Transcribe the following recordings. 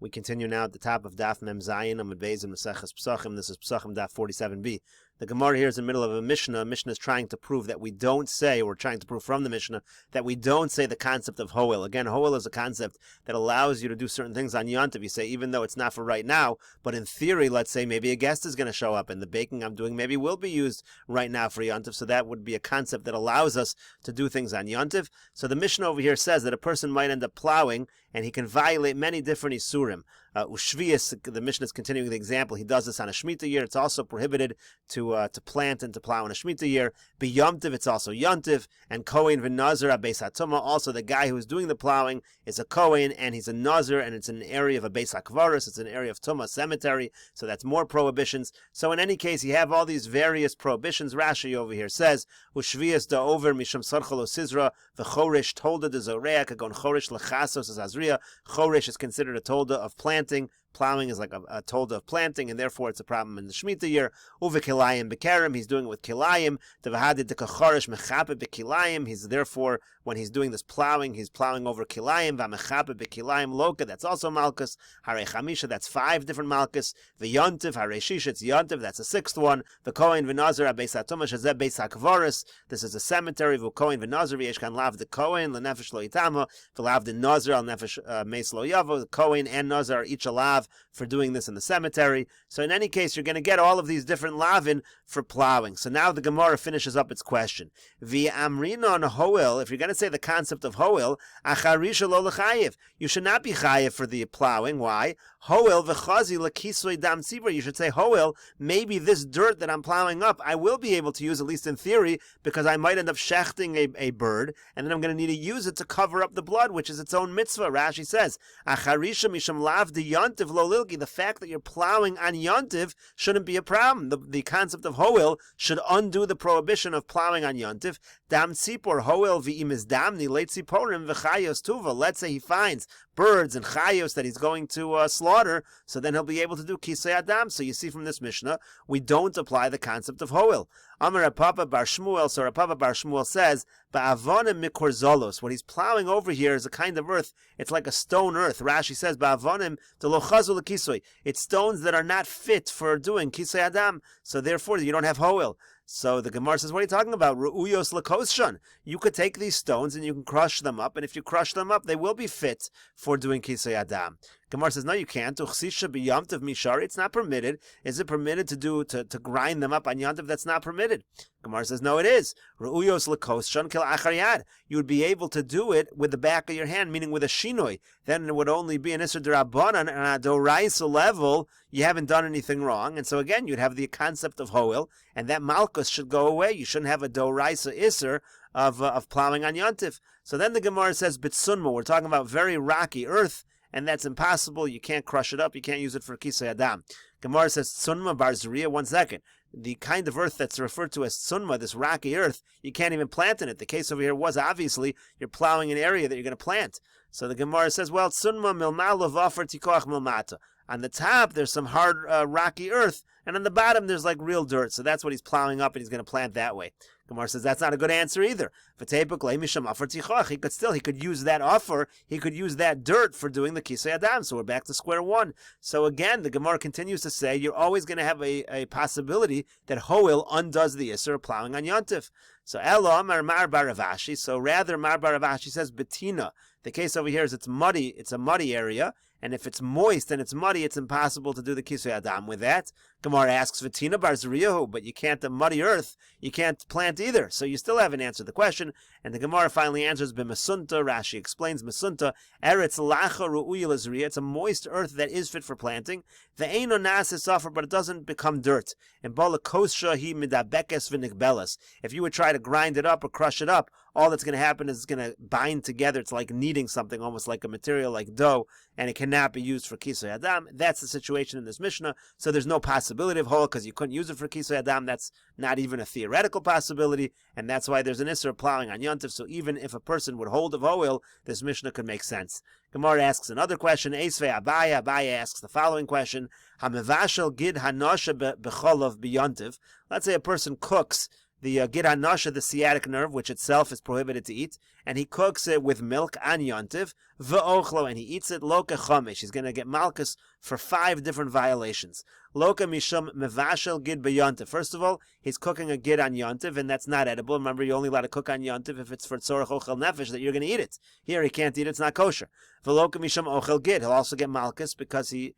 We continue now at the top of Daf Mem Zayin Amud Beis in Meseches Pesachim. This is Pesachim Daf 47b. The Gemara here is in the middle of a Mishnah. Mishnah is trying to prove that we don't say, or trying to prove from the Mishnah, that we don't say the concept of Hoel. Again, Hoel is a concept that allows you to do certain things on Yontiv. You say, even though it's not for right now, but in theory, let's say maybe a guest is going to show up, and the baking I'm doing maybe will be used right now for Yontiv. So that would be a concept that allows us to do things on Yontiv. So the Mishnah over here says that a person might end up plowing, and he can violate many different Isurim. Ushvius, the Mishnah is continuing the example. He does this on a Shemitah year. It's also prohibited to plant and to plow in a Shemitah year. B'yomtiv, it's also Yontiv. And Kohen v'Nazir abeis hatumah. Also, the guy who is doing the plowing is a Kohen, and he's a Nazir, and it's an area of a Beis HaKvaros. It's an area of Tumah, cemetery. So that's more prohibitions. So in any case, you have all these various prohibitions. Rashi over here says, Ushvius da'over misham sarchalo sizra v'choresh tolda de zoreah kagon choresh lechasos as azriah. Choresh is considered a tolda of planting. Plowing is like a tolda of planting, and therefore it's a problem in the Shemitah year. Uve kilayim bekerim, he's doing it with kilayim. Devahadid dekachorish mechape bekilayim. He's therefore, when he's doing this plowing, he's plowing over kilayim. Vamechape bekilayim loka, that's also malchus. Hare chamisha, that's 5 different malchus. V'yontiv, hare shisha, it's yontiv, that's a 6th one. V'kohen v'nazir abeis hatumah shazeh beis hakvaris. This is a cemetery. V'kohen v'nazir v'yeshkan lav de kohen lenefesh lo itama v'lav de nazir al nefesh meis lo yavo. The kohen and nazir are each a lav for doing this in the cemetery. So in any case, you're going to get all of these different lavin for plowing. So now the Gemara finishes up its question. V'amrinon hoel, if you're going to say the concept of hoel, acharisha lo l'chayev, you should not be chayev for the plowing. Why? Hoel v'chazi l'kisoy dam tzibur. You should say hoel, maybe this dirt that I'm plowing up, I will be able to use, at least in theory, because I might end up shechting a bird, and then I'm going to need to use it to cover up the blood, which is its own mitzvah. Rashi says, acharisha misham lav de yontiv lo lilgi. The fact that you're plowing on yontiv shouldn't be a problem. The concept of hoel should undo the prohibition of plowing on yontiv. Dam tzipor hoel v'im is damni leit tziporim v'chayos tuva. Let's say he finds birds and chayos that he's going to slaughter, so then he'll be able to do kisei adam. So you see from this Mishnah, we don't apply the concept of hoel. Amar Rav Papa bar Shmuel, so Rav Papa bar Shmuel says, ba'avonim mikor zolos. What he's plowing over here is a kind of earth. It's like a stone earth. Rashi says, ba'avonim de lo chazu l'kisoy. It's stones that are not fit for doing kisei adam. So therefore, you don't have hoel. So the Gemara says, what are you talking about? Ru'uyos l'kosshan. You could take these stones and you can crush them up, and if you crush them up, they will be fit for doing kisei adam. Gemara says, no, you can't. It's not permitted. Is it permitted to grind them up on yontiv? That's not permitted. Gemara says, no, it is. Ru'uyos l'kosshan kil achar yad. You would be able to do it with the back of your hand, meaning with a shinoi. Then it would only be an isser d'rabbanan, and on a doraisa level, you haven't done anything wrong. And so again, you'd have the concept of hoel, and that malchus should go away. You shouldn't have a doraisa isser of plowing on yontiv. So then the Gemara says, bitsunma, we're talking about very rocky earth, and that's impossible. You can't crush it up. You can't use it for kisei adam. Gemara says, tsunma bar zriya. 1 second. The kind of earth that's referred to as tsunma, this rocky earth, you can't even plant in it. The case over here was obviously you're plowing an area that you're going to plant. So the Gemara says, well, tsunma milmala v'afar tikoach milmata. On the top, there's some hard, rocky earth, and on the bottom, there's like real dirt. So that's what he's plowing up, and he's going to plant that way. Gemara says that's not a good answer either. He could use that offer, he could use that dirt for doing the kisei adam. So we're back to square one. So again, the Gemara continues to say you're always going to have a possibility that hoel undoes the isser of plowing on yontif. So Elo Mar bar Rav Ashi. So rather, Mar bar Rav Ashi says betina. The case over here is it's muddy. It's a muddy area, and if it's moist and it's muddy, it's impossible to do the kisei adam with that. Gemara asks Vitina bar Zriyahu, but you can't, the muddy earth, you can't plant either. So you still haven't answered the question. And the Gemara finally answers b'mesunta. Rashi explains mesunta. Eretz lacha ru'uyil azriya. It's a moist earth that is fit for planting. The eino nasis suffer, but it doesn't become dirt. And bala kosha hi midabekes v'nikbelas. If you would try to grind it up or crush it up, all that's going to happen is it's going to bind together. It's like kneading something, almost like a material like dough, and it cannot be used for kisei adam. That's the situation in this Mishnah. So there's no possibility of hoel because you couldn't use it for kisei adam. That's not even a theoretical possibility, and that's why there's an isser of plowing on yontif. So even if a person would hold of hoel, this Mishnah could make sense. Gemara asks another question. Esvei Abaya. Abaya asks the following question: Hamevashel gid hanosha becholav biyontiv. Let's say a person cooks the gid hanasha, the sciatic nerve, which itself is prohibited to eat, and he cooks it with milk and yontiv, v'ochlo, and he eats it loka chomesh. He's going to get malchus for 5 different violations. Loka mishum mevashel gid b'yontiv. First of all, he's cooking a gid on yontiv, and that's not edible. Remember, you're only allowed to cook on yontiv if it's for tzorach ochel nefesh, that you're going to eat it. Here, he can't eat it, it's not kosher. V'loka mishum ochel gid. He'll also get malchus because he's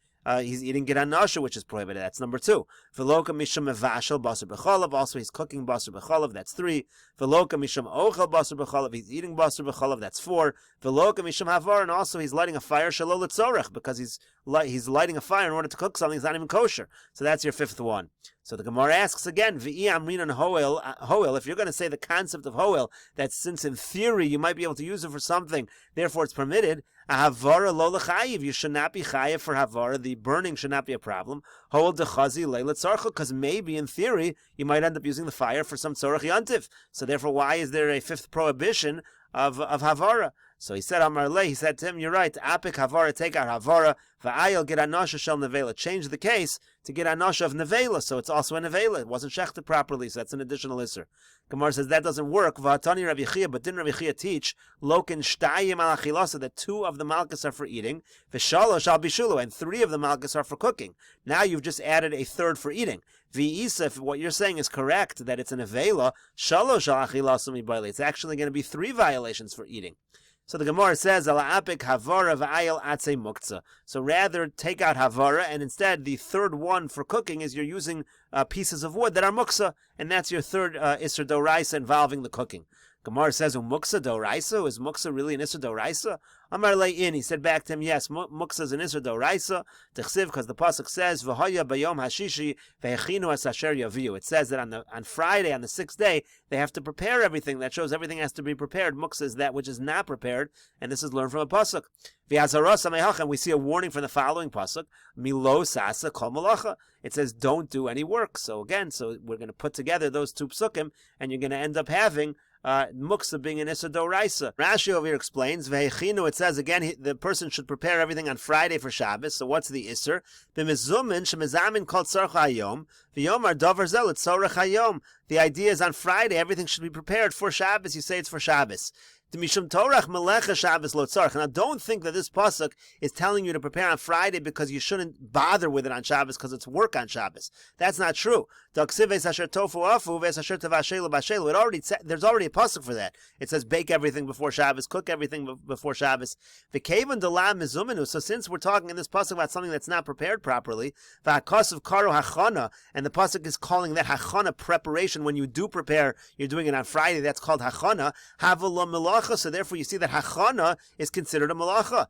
eating gid hanasha, which is prohibited. That's number 2. V'loka mishum mevashel basar b'cholav. Also, he's cooking basar b'cholav. That's 3. V'loka mishum ochel basar b'cholav. He's eating basar b'cholav. That's 4. V'loka mishum havar. And also, he's lighting a fire shelo l'tzorech, because he's lighting a fire in order to cook something that's not even kosher. So that's your 5th one. So the Gemara asks again, V'i amrinan hoel, if you're going to say the concept of hoel, that since in theory you might be able to use it for something, therefore it's permitted, havara lo l'chayiv, you should not be chayiv for havara, the burning should not be a problem. Hoel dechazi leila tzarcha, because maybe in theory you might end up using the fire for some tzorach yantiv. So therefore, why is there a 5th prohibition of havara? So he said, Amar Le, he said to him, you're right, apik havara, take out havara, va'ayel get anasha shel nevela. Change the case to get anasha of nevela, so it's also a nevela. It wasn't shechted properly, so that's an additional isser. Gemara says that doesn't work. V'atani Rav Yechia, but didn't Rav Yechia teach lokin shtayim al achilasa, that 2 of the malchus are for eating, v'shalosh al bishulu, and 3 of the malchus are for cooking. Now you've just added a 3rd for eating. V'isa, if what you're saying is correct, that it's a nevela, shalosh al achilasa mibayli, it's actually going to be 3 violations for eating. So the Gemara says, Ala'apik havara v'ayel atze muktzah. So rather take out havara, and instead the 3rd one for cooking is you're using pieces of wood that are muktzah, and that's your 3rd Isser Doraisa involving the cooking. Gemara says, Muksa Doraisa? Is Muksa really an Isser Doraisa? Amar Le'in, he said back to him, yes, Muksa is an Isser Doraisa, T'chsiv, because the Pasuk says, V'hoya bayom hashishi, ve'echinu as asher yaviu. It says that on Friday, on the 6th day, they have to prepare everything. That shows everything has to be prepared. Muksa is that which is not prepared, and this is learned from a Pasuk. And we see a warning from the following Pasuk, Milo sasa kol malacha. It says, don't do any work. So again, we're going to put together those 2 psukim, and you're going to end up having muksa being an Issa Doraisa. Rashi over here explains, Vehechinu, it says again, the person should prepare everything on Friday for Shabbos. So what's the Isser? B'mizumin shemizamin kol tzarcha hayom, v'yomar davar zel tzorach hayom. The idea is on Friday, everything should be prepared for Shabbos. You say it's for Shabbos. Now don't think that this pasuk is telling you to prepare on Friday because you shouldn't bother with it on Shabbos because it's work on Shabbos. That's not true. There's already a pasuk for that. It says bake everything before Shabbos, cook everything before Shabbos. So since we're talking in this pasuk about something that's not prepared properly, and the pasuk is calling that hachana preparation. When you do prepare, you're doing it on Friday. That's called hachana. So therefore you see that hachana is considered a malacha.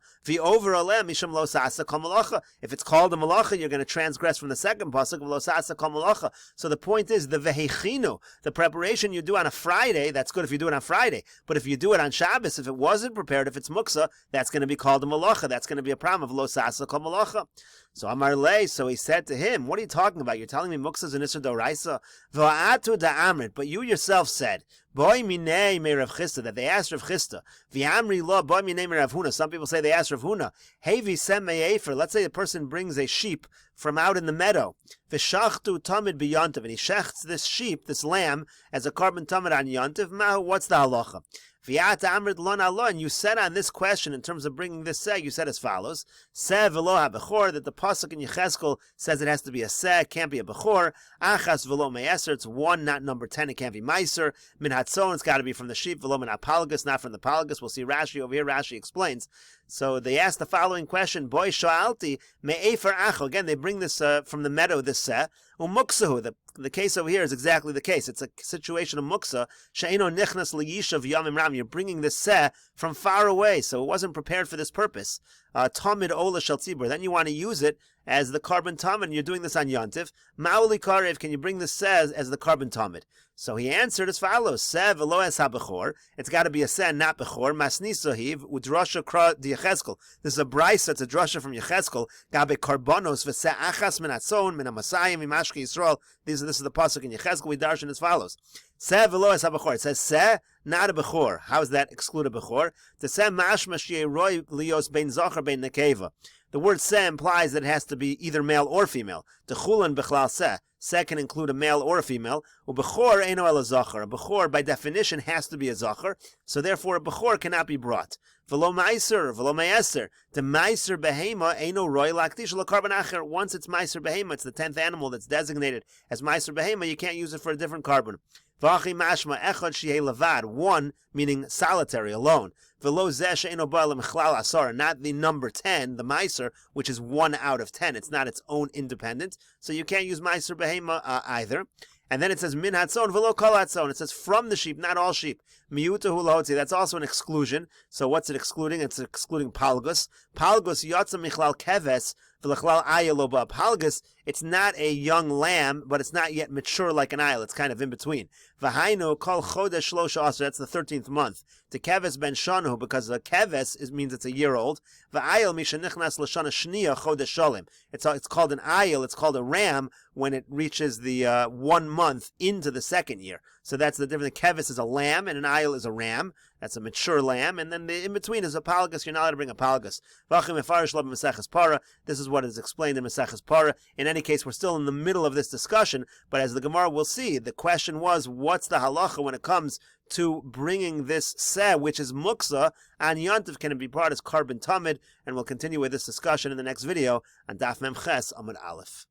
If it's called a malacha, you're going to transgress from the second pasuk of lo sa'asa kol malacha. So the point is, the vehechinu, the preparation you do on a Friday, that's good if you do it on Friday. But if you do it on Shabbos, if it wasn't prepared, if it's muksa, that's going to be called a malacha. That's going to be a problem of lo sa'asa kol malacha. So Amar Le, so he said to him, what are you talking about? You're telling me muksa is an Isser Doraisa? V'atu da'amrit, but you yourself said, Boy minei me Rav Chisda, that they asked Rav Chisda. V'amri lo boy minei me Rav Huna. Some people say they asked Rav Huna. Hey v'sem me'efer. Let's say the person brings a sheep from out in the meadow. V'shachtu tamid b'yontiv, and he shechts this sheep, this lamb, as a carbon tamid on yontiv. Mahu, what's the halacha? And you said on this question, in terms of bringing this seh, you said as follows: Seh v'lo ha-bechor, that the pasuk in Yecheskel says it has to be a seh, can't be a bechor. Achas v'lo me'eser, it's 1, not number 10, it can't be meiser. Min hatzon, it's got to be from the sheep. V'lo min ha-palgus, not from the palgus. We'll see Rashi over here. Rashi explains. So they ask the following question: Boy sha'alti me'efer acho. Again, they bring this from the meadow, this seh. Umuksahu, the case over here is exactly the case. It's a situation of muksa. She'eno nichnas liyishav yamim ram. You're bringing this seh from far away, so it wasn't prepared for this purpose. Tamid ola shel tzibur. Then you want to use it as the carbon tamid, and you're doing this on Yontif. Ma'uli karev, can you bring this seh as the carbon tamid? So he answered as follows: Seh v'lo es ha-bechor. It's got to be a seh, not bechor. Masnisahiv u'drasha kra d'Yecheskel. This is a brisa. It's a drasha from Yecheskel. Gabe karbonos v'seh achas min atzon min hamasayim imashki Yisrael. This is the pasuk in Yecheskel. We darshan as follows: Seh v'lo es ha-bechor. It says seh, not a bechor. How does that exclude a bechor? The seh mashma she'eroi lios bein zachar bein nekeva. The word seh implies that it has to be either male or female. Techulan bechlal seh. Second, include a male or a female. Ubechor eino el zachar. A bechor, by definition, has to be a zachar, so therefore a bechor cannot be brought. V'lo meiser, v'lo me'eser. The meiser behema eino roy lakdish l'karban acher. Once it's meiser behema, it's the 10th animal that's designated as meiser behema, you can't use it for a different carbon. V'achi mashma echad shehei levad. One, meaning solitary, alone. V'lo zeh she'eino ba lemechlal asar. Not the number 10, the meiser, which is 1 out of 10. It's not its own independent, so you can't use meiser behema either. And then it says min hatzon v'lo kol hatzon. It says from the sheep, not all sheep. Miyutahu lahotzi. That's also an exclusion. So what's it excluding? It's excluding palgus. Palgus yotza michlal keves v'lechlal ayaloba. Palgus, it's not a young lamb, but it's not yet mature like an ayil. It's kind of in between. V'hainu kol chodesh shlosha asar. That's the 13th month. To keves ben shanu, because the keves means it's a year old. V'ayil mishanichnas l'shana shniya chodesh shalim. It's called an ayil. It's called a ram when it reaches the 1 month into the 2nd year. So that's the difference. The keves is a lamb and an ayil is a ram. That's a mature lamb, and then the in between is a palgus. You're not allowed to bring a palgus. This is what is explained in Meseches Para. In any case, we're still in the middle of this discussion, but as the Gemara will see, the question was, what's the halacha when it comes to bringing this seh, which is muksa, and yontif, can it be brought as carbon tamid? And we'll continue with this discussion in the next video on Daf Memches Amud Aleph.